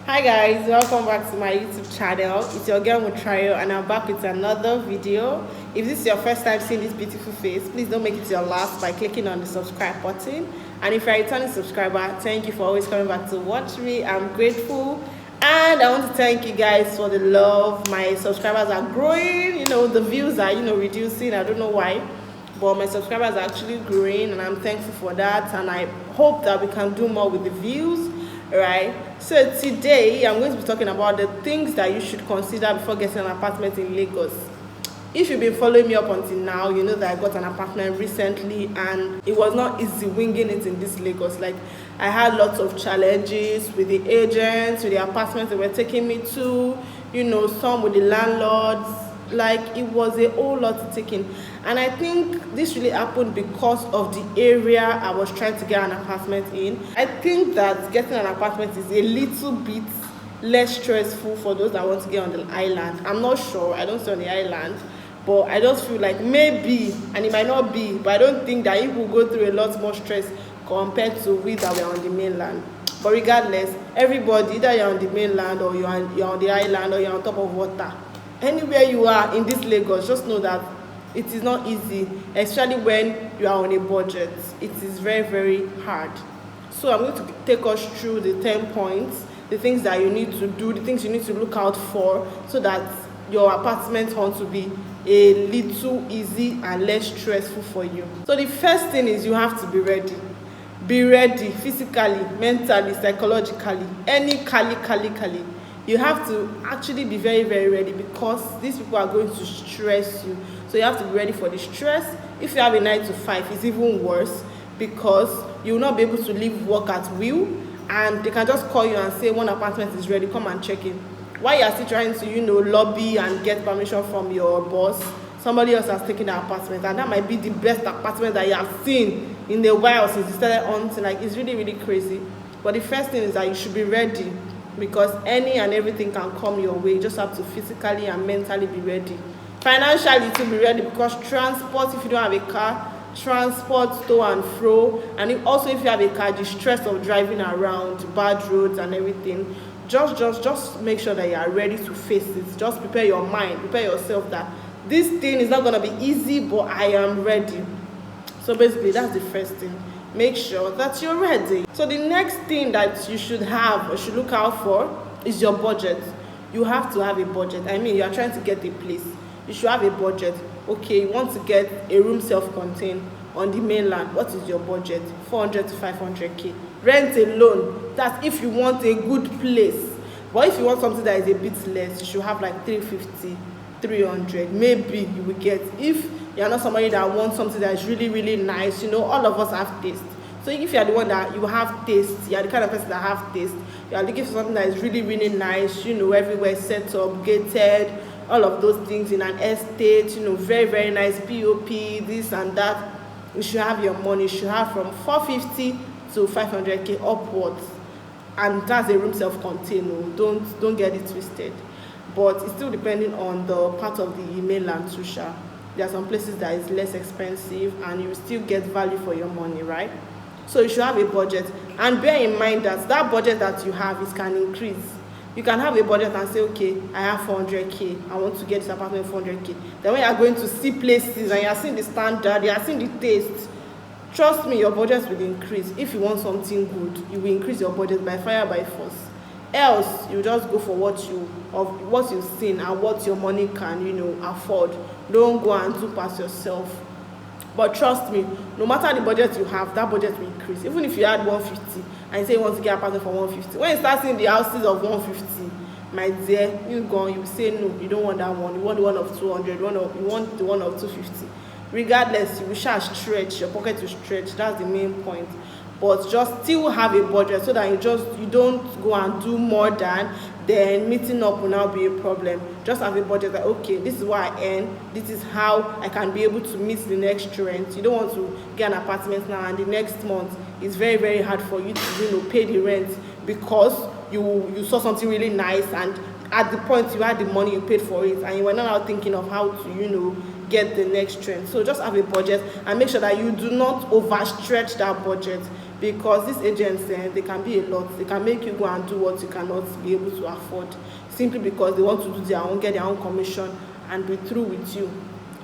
Hi guys, welcome back to my YouTube channel. It's your girl Mutrayo and I'm back with another video. If this is your first time seeing this beautiful face, please don't make it your last by clicking on the subscribe button. And if you're a returning subscriber, thank you for always coming back to watch me. I'm grateful. And I want to thank you guys for the love. My subscribers are growing, the views are, reducing. I don't know why, but my subscribers are actually growing and I'm thankful for that. And I hope that we can do more with the views. Right, so today I'm going to be talking about the things that you should consider before getting an apartment in Lagos. If you've been following me up until now, you know that I got an apartment recently and it was not easy winging it in this Lagos. Like, I had lots of challenges with the agents, with the apartments they were taking me to, some with the landlords. Like, it was a whole lot to take in, and I think this really happened because of the area I was trying to get an apartment in. I think that getting an apartment is a little bit less stressful for those that want to get on the island. I'm not sure, I don't stay on the island, but I just feel like maybe, and it might not be, but I don't think that it will go through a lot more stress compared to we that were on the mainland. But regardless, everybody, either you're on the mainland or you're on the island or you're on top of water, anywhere you are in this Lagos, just know that it is not easy, especially when you are on a budget. It is very, very hard. So I'm going to take us through the 10 points, the things that you need to do, the things you need to look out for, so that your apartment hunt will be a little easy and less stressful for you. So the first thing is you have to be ready. Be ready physically, mentally, psychologically, kali. You have to actually be very, very ready because these people are going to stress you. So you have to be ready for the stress. If you have a 9 to 5, it's even worse because you will not be able to leave work at will, and they can just call you and say one apartment is ready, come and check in. While you are still trying to, lobby and get permission from your boss, somebody else has taken the apartment, and that might be the best apartment that you have seen in a while since you started hunting. Like, it's really, really crazy. But the first thing is that you should be ready, because any and everything can come your way. You just have to physically and mentally be ready. Financially to be ready, because transport, if you don't have a car, transport to and fro, and also if you have a car, the stress of driving around bad roads and everything, just make sure that you are ready to face it. Just prepare your mind, prepare yourself that this thing is not going to be easy, but I am ready. So basically, that's the first thing. Make sure that you're ready. So the next thing that you should have or should look out for is your budget. You have to have a budget. I mean, you are trying to get a place, you should have a budget. Okay, you want to get a room self-contained on the mainland. What is your budget? 400 to 500k. Rent alone, that's if you want a good place. But if you want something that is a bit less, you should have like 350, 300. Maybe you will get, if you're not somebody that wants something that is really, really nice. All of us have taste. So if you're the one that you have taste, you're the kind of person that have taste, you are looking for something that is really, really nice, everywhere set up, gated, all of those things in an estate, very, very nice POP, this and that. You should have your money. You should have from 450 to 500k upwards, and that's a room self-contained. Don't get it twisted. But it's still depending on the part of the mainland too. There are some places that is less expensive and you still get value for your money, right? So you should have a budget, and bear in mind that budget that you have is can increase. You can have a budget and say, okay, I have 400k, I want to get this apartment 400k. Then when you are going to see places and you are seeing the standard, you are seeing the taste, trust me, your budget will increase. If you want something good, you will increase your budget by fire by force. Else you just go for what you've seen and what your money can afford. Don't go and do past yourself. But trust me, no matter the budget you have, that budget will increase. Even if you had 150 and you say you want to get a apartment for 150, when you start seeing the houses of 150, my dear, you say no, you don't want that one. You want the one of 200, you want the one of 250. Regardless, you will stretch, your pocket will stretch. That's the main point. But just still have a budget so that you don't go and do more than, then meeting up will now be a problem. Just have a budget that, okay, this is what I earn, this is how I can be able to meet the next rent. You don't want to get an apartment now and the next month it's very, very hard for you to pay the rent because you saw something really nice, and at the point you had the money, you paid for it, and you were not now thinking of how to get the next trend. So just have a budget and make sure that you do not overstretch that budget, because these agents, they can be a lot. They can make you go and do what you cannot be able to afford, simply because they want to do their own, get their own commission, and be through with you.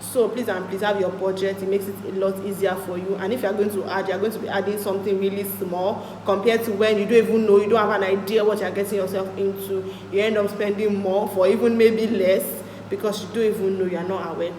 So please and please have your budget. It makes it a lot easier for you. And if you're going to add, you're going to be adding something really small compared to when you don't even know, you don't have an idea what you're getting yourself into. You end up spending more for even maybe less because you don't even know, you're not aware.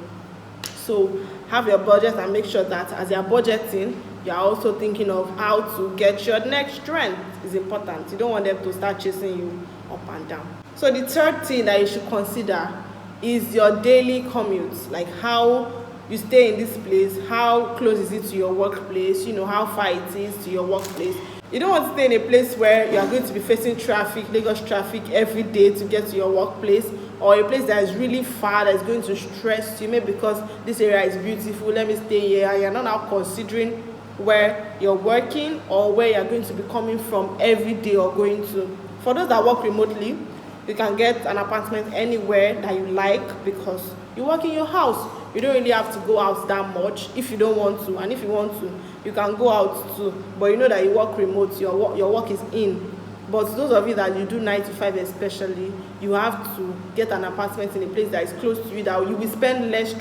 So have your budget and make sure that as you're budgeting, you're also thinking of how to get your next trend. Is important. You don't want them to start chasing you up and down. So the third thing that you should consider is your daily commute, like how you stay in this place, how close is it to your workplace, how far it is to your workplace. You don't want to stay in a place where you are going to be facing traffic, Lagos traffic every day to get to your workplace, or a place that is really far, that is going to stress you, maybe because this area is beautiful, let me stay here, and you're not now considering where you're working or where you're going to be coming from every day or going to. For those that work remotely, you can get an apartment anywhere that you like because you work in your house. You don't really have to go out that much if you don't want to, and if you want to, you can go out too. But you know that you work remote, your work is in. But those of you that you do 9 to 5 especially, you have to get an apartment in a place that is close to you, that you will spend less on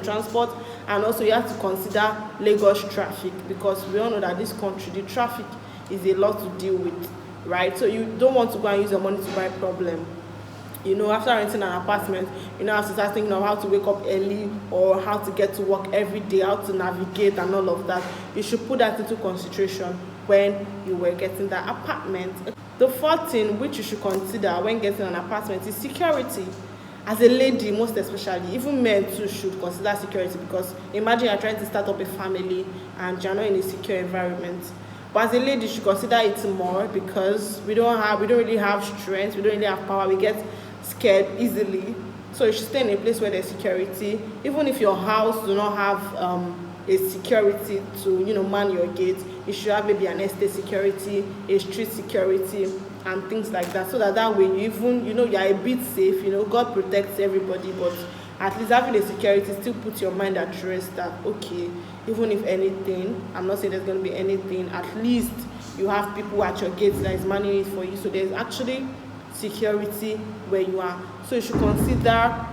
transport, and also you have to consider Lagos traffic, because we all know that this country, the traffic is a lot to deal with, right? So you don't want to go and use your money to buy problem. After renting an apartment, have to start thinking of how to wake up early or how to get to work every day, how to navigate and all of that. You should put that into consideration when you were getting that apartment. The fourth thing which you should consider when getting an apartment is security. As a lady, most especially, even men too should consider security, because imagine you're trying to start up a family and you're not in a secure environment. But as a lady, you should consider it more, because we don't really have strength, we don't really have power, we get scared easily. So you should stay in a place where there's security. Even if your house do not have a security to man your gate, you should have maybe an estate security, a street security, and things like that, so that way you even you're a bit safe. God protects everybody, but at least having a security still puts your mind at rest that, okay, even if anything, I'm not saying there's going to be anything, at least you have people at your gates that is managing it for you. So there's actually security where you are. So you should consider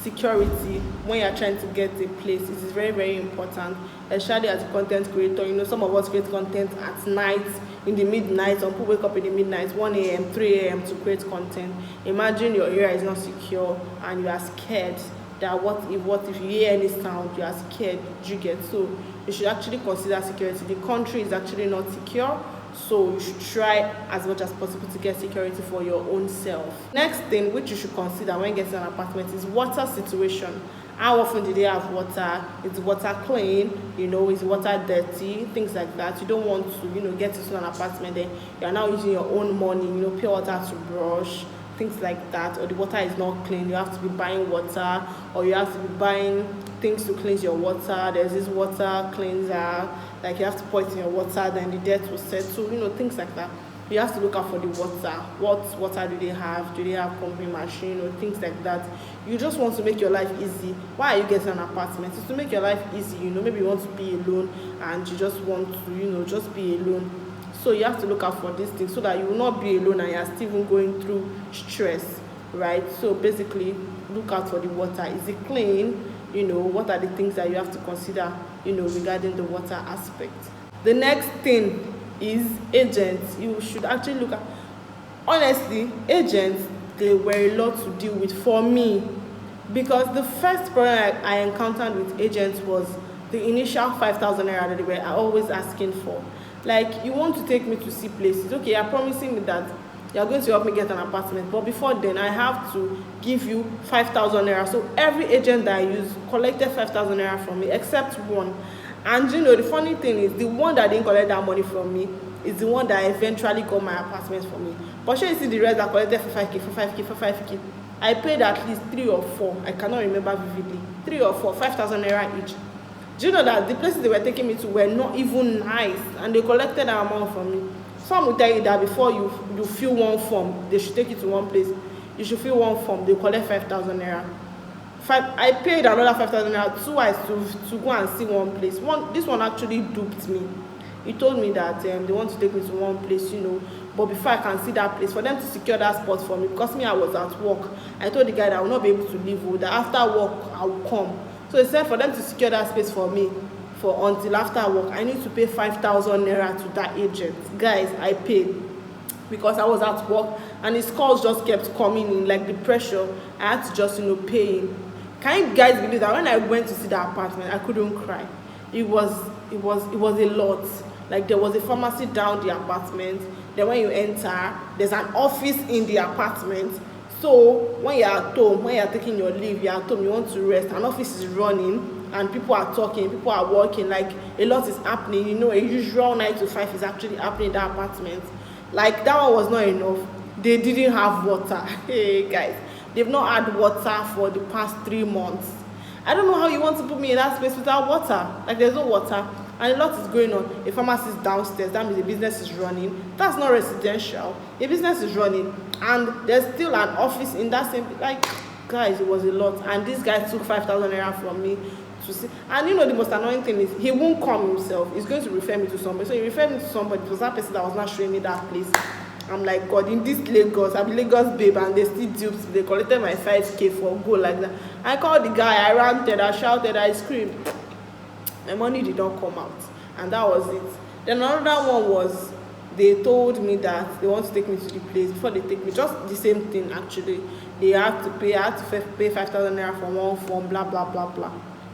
security when you're trying to get a place. It is very, very important, especially as a content creator. Some of us create content at night, in the midnight. Some people wake up in the midnight, 1 a.m., 3 a.m. to create content. Imagine your area is not secure and you are scared that what if you hear any sound, you are scared, you get. So you should actually consider security. The country is actually not secure, so you should try as much as possible to get security for your own self. Next thing which you should consider when getting an apartment is water situation. How often do they have water? Is water clean? Is water dirty? Things like that. You don't want to, get into an apartment, then you're now using your own money, pure water to brush, things like that, or the water is not clean. You have to be buying water, or you have to be buying things to cleanse your water. There's this water cleanser, like you have to pour it in your water, then the dirt will settle, things like that. You have to look out for the water. What water do they have? Do they have pumping machine or things like that? You just want to make your life easy. Why are you getting an apartment? It's to make your life easy. Maybe you want to be alone and you just want to, just be alone. So you have to look out for these things so that you will not be alone and you're still even going through stress, right? So basically, look out for the water. Is it clean? What are the things that you have to consider, regarding the water aspect? The next thing is agents. You should actually look at, honestly, agents, they were a lot to deal with for me, because the first problem I encountered with agents was the initial 5,000 naira that they were always asking for. Like, you want to take me to see places, okay, you're promising me that you're going to help me get an apartment, but before then I have to give you 5,000 naira. So every agent that I use collected 5,000 naira from me except one. And the funny thing is, the one that didn't collect that money from me is the one that eventually got my apartment for me. But you see the rest that collected for 5k. I paid at least 3 or 4. I cannot remember vividly. 3 or 4, 5,000 naira each. Do you know that the places they were taking me to were not even nice, and they collected that amount from me? Some will tell you that before you fill one form, they should take you to one place. You should fill one form, they collect 5,000 naira. I paid another 5,000 naira twice to go and see one place. This one actually duped me. He told me that they want to take me to one place, but before I can see that place, for them to secure that spot for me, because me, I was at work, I told the guy that I will not be able to leave, that after work I will come. So he said for them to secure that space for me until after work, I need to pay 5,000 naira to that agent. Guys, I paid because I was at work, and his calls just kept coming in, like the pressure. I had to just pay him. Can you guys believe that when I went to see the apartment, I couldn't cry? It was a lot. Like, there was a pharmacy down the apartment. Then when you enter, there's an office in the apartment. So when you're at home, when you're taking your leave, you're at home, you want to rest, an office is running and people are talking, people are working, like a lot is happening. A usual 9 to 5 is actually happening in that apartment. Like, that one was not enough. They didn't have water. Hey guys, they've not had water for the past 3 months. I don't know how you want to put me in that space without water. Like, there's no water and a lot is going on. A pharmacy is downstairs, that means the business is running. That's not residential. The business is running and there's still an office in that same, like, guys, it was a lot. And this guy took 5,000 naira from me to see. And the most annoying thing is, he won't come himself. He's going to refer me to somebody. So he referred me to somebody. It was that person that was not showing me that place. I'm like, God, in this Lagos, I'm Lagos babe, and they still dupes. They collected my 5K for go like that. I called the guy, I ranted, I shouted, I screamed. My money did not come out, and that was it. Then another one was, they told me that they want to take me to the place. Before they take me, just the same thing actually. I had to pay 5,000 naira for one form, blah blah blah blah.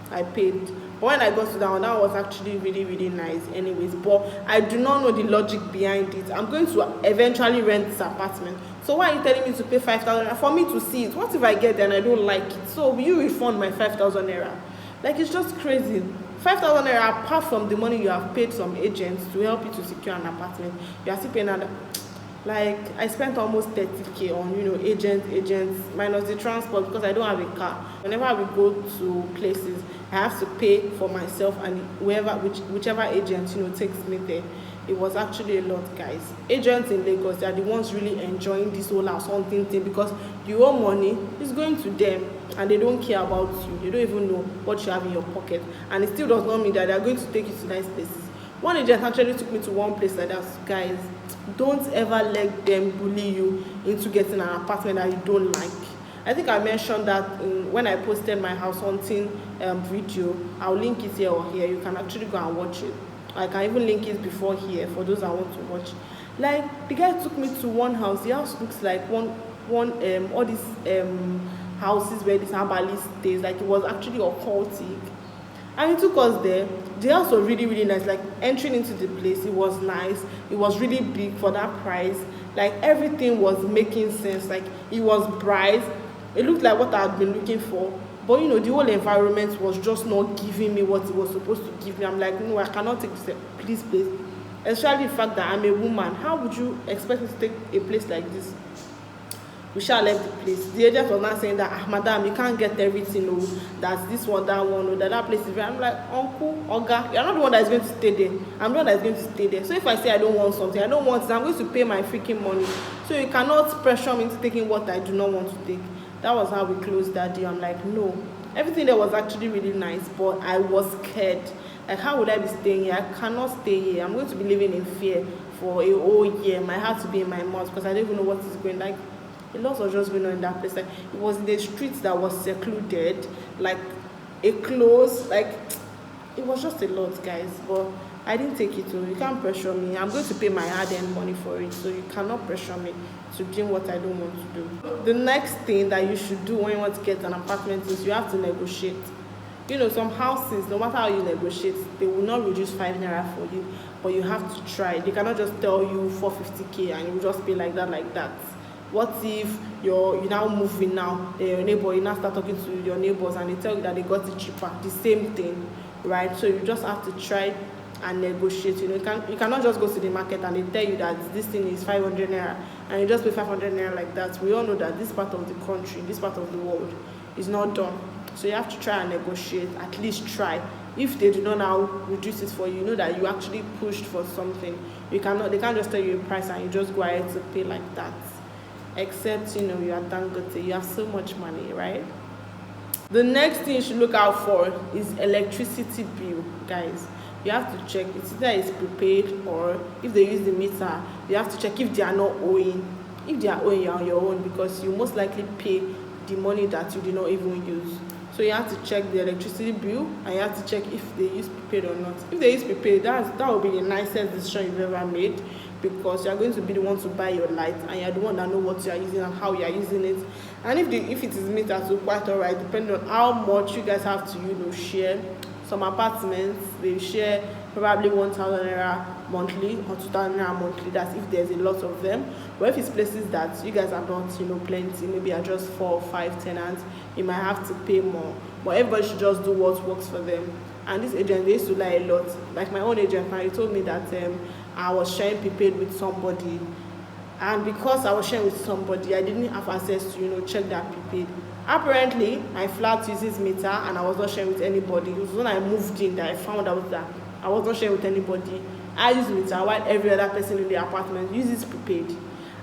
I paid. But when I got to that one, that was actually really, really nice anyways. But I do not know the logic behind it. I'm going to eventually rent this apartment. So why are you telling me to pay 5,000 naira for me to see it? What if I get there and I don't like it? So will you refund my 5,000 naira? Like, it's just crazy. 5,000 naira, apart from the money you have paid some agents to help you to secure an apartment, you are still paying another. Like, I spent almost 30K on agents minus the transport, because I don't have a car. Whenever we go to places, I have to pay for myself and whichever agent takes me there. It was actually a lot, guys. Agents in Lagos, they are the ones really enjoying this whole house hunting thing, because your money is going to them and they don't care about you. They don't even know what you have in your pocket, and it still does not mean that they are going to take you to nice places. One agent actually took me to one place like that. Guys, don't ever let them bully you into getting an apartment that you don't like. I think I mentioned that when I posted my house hunting video. I'll link it here or here. You can actually go and watch it. I can even link it before here for those that want to watch. Like, the guy took me to one house. The house looks like one all these houses where this herbalist stays. Like, it was actually occultic. And he took us there. The house was really, really nice. Like, entering into the place, it was nice. It was really big for that price. Like, everything was making sense. Like, it was bright. It looked like what I had been looking for. But the whole environment was just not giving me what it was supposed to give me. I'm like, no, I cannot take this. Please. Especially the fact that I'm a woman. How would you expect me to take a place like this? We shall left the place. The agent was not saying that, madam, you can't get everything. Oh, that's this one, that one, oh, that place is very. I'm like, uncle, Oga, you're not the one that is going to stay there. I'm the one that is going to stay there. So if I say I don't want something, I don't want it, I'm going to pay my freaking money. So you cannot pressure me into taking what I do not want to take. That was how we closed that deal. I'm like, no. Everything there was actually really nice, but I was scared. Like, how would I be staying here? I cannot stay here. I'm going to be living in fear for a whole year. My heart to be in my mouth because I don't even know what is going on. Like, a lot was just going on in that place. Like, it was in the streets that was secluded, like a close, like, it was just a lot, guys. But I didn't take it. You can't pressure me. I'm going to pay my hard-earned money for it, so you cannot pressure me to do what I don't want to do. The next thing that you should do when you want to get an apartment is you have to negotiate. Some houses, no matter how you negotiate, they will not reduce 5 naira for you, but you have to try. They cannot just tell you 450K and you will just pay like that. What if you now moving now, your neighbor, you now start talking to your neighbors and they tell you that they got it cheaper? The same thing, right? So you just have to try and negotiate. You cannot just go to the market and they tell you that this thing is 500 naira and you just pay 500 naira like that. We all know that this part of the country, this part of the world is not done. So you have to try and negotiate, at least try. If they do not now reduce it for you, you know that you actually pushed for something. They can't just tell you a price and you just go ahead to pay like that. Except, you are Dangote, you have so much money, right? The next thing you should look out for is electricity bill, guys. you have to check it's either it's prepaid, or if they use the meter, you have to check if they are not owing. If they are owing, you're on your own, because you most likely pay the money that you did not even use. So you have to check the electricity bill, and you have to check if they use prepaid or not. If they use prepaid, that will be the nicest decision you've ever made, because you are going to be the one to buy your light, and you are the one that know what you are using and how you are using it. And if it is metered, so quite alright, depending on how much you guys have to share. Some apartments, they share probably 1,000 naira monthly or 2,000 naira monthly. That's if there's a lot of them. But if it's places that you guys are not plenty, maybe are just 4 or 5 tenants, you might have to pay more. But everybody should just do what works for them. And this agent, they used to lie a lot. Like my own agent, he told me that I was sharing prepaid with somebody, and because I was sharing with somebody, I didn't have access to check that prepaid. Apparently my flat uses meter, and I was not sharing with anybody. It was when I moved in that I found out that I was not sharing with anybody. I use meter while every other person in the apartment uses prepaid,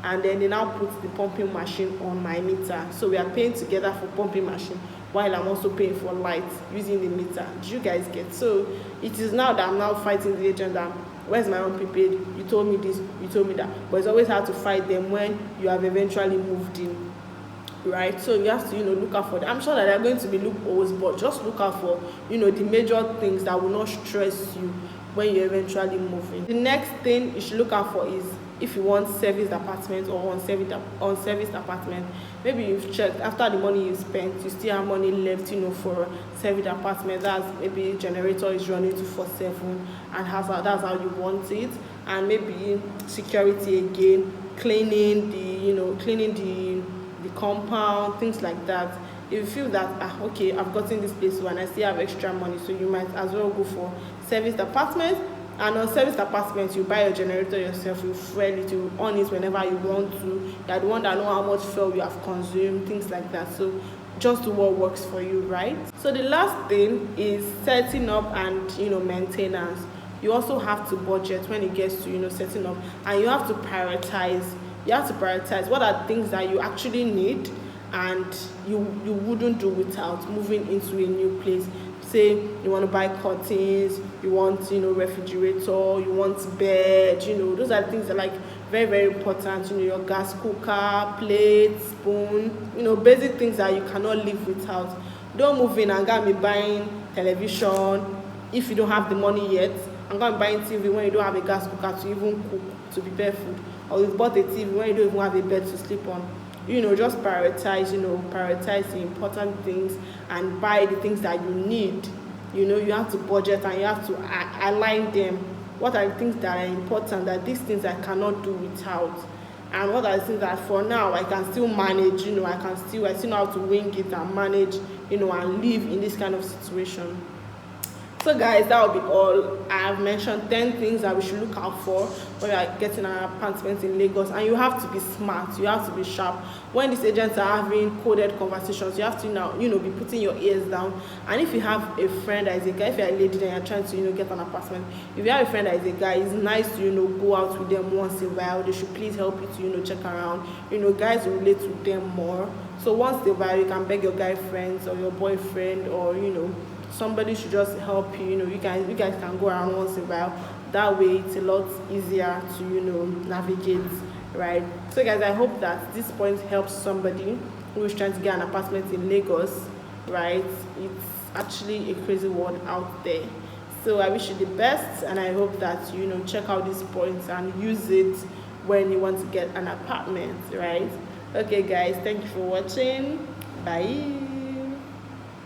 and then they now put the pumping machine on my meter, so we are paying together for pumping machine while I'm also paying for light using the meter. Do you guys get? So it is now that I'm now fighting the agent that where's my own prepaid, you told me this, you told me that. But it's always hard to fight them when you have eventually moved in, right? So you have to look out for them. I'm sure that there are going to be loopholes, but just look out for the major things that will not stress you when you eventually move in. The next thing you should look out for is if you want serviced apartment or unserviced apartment. Maybe you've checked after the money you spent, you still have money left for serviced apartment. That's maybe generator is running 24/7, and that's how you want it. And maybe security again, cleaning the compound, things like that. If you feel that okay, I've gotten this place and I still have extra money, so you might as well go for serviced apartment. And on serviced apartments, you buy your generator yourself, you fuel it, you on it whenever you want to. You're the one that know how much fuel you have consumed, things like that. So just do what works for you, right? So the last thing is setting up and maintenance. You also have to budget when it gets to setting up, and you have to prioritize. You have to prioritize what are things that you actually need and you wouldn't do without moving into a new place. Say you want to buy curtains, you want refrigerator, you want bed, those are things that are like very, very important. Your gas cooker, plate, spoon, basic things that you cannot live without. Don't move in and go and be buying television if you don't have the money yet, and go and buying TV when you don't have a gas cooker to even cook, to prepare food, or you've bought a TV when you don't even have a bed to sleep on. Just prioritize, prioritize the important things and buy the things that you need. You have to budget, and you have to align them. What are the things that are important, that these things I cannot do without? And what are the things that for now I can still manage, I still know how to wing it and manage, and live in this kind of situation. So guys, that will be all. I have mentioned 10 things that we should look out for when you are getting an apartment in Lagos, and you have to be smart, you have to be sharp. When these agents are having coded conversations, you have to now be putting your ears down. And if you have a friend that is a guy, if you're a lady and you're trying to get an apartment, if you have a friend that is a guy, it's nice to go out with them once in a while. They should please help you to check around. Guys will relate to them more. So once in a while, you can beg your guy friends or your boyfriend, or somebody should just help you. You guys can go around once in a while. That way it's a lot easier to navigate, right? So guys, I hope that this point helps somebody who is trying to get an apartment in Lagos, right? It's actually a crazy world out there. So I wish you the best, and I hope that check out these points and use it when you want to get an apartment, right? Okay guys, thank you for watching. Bye.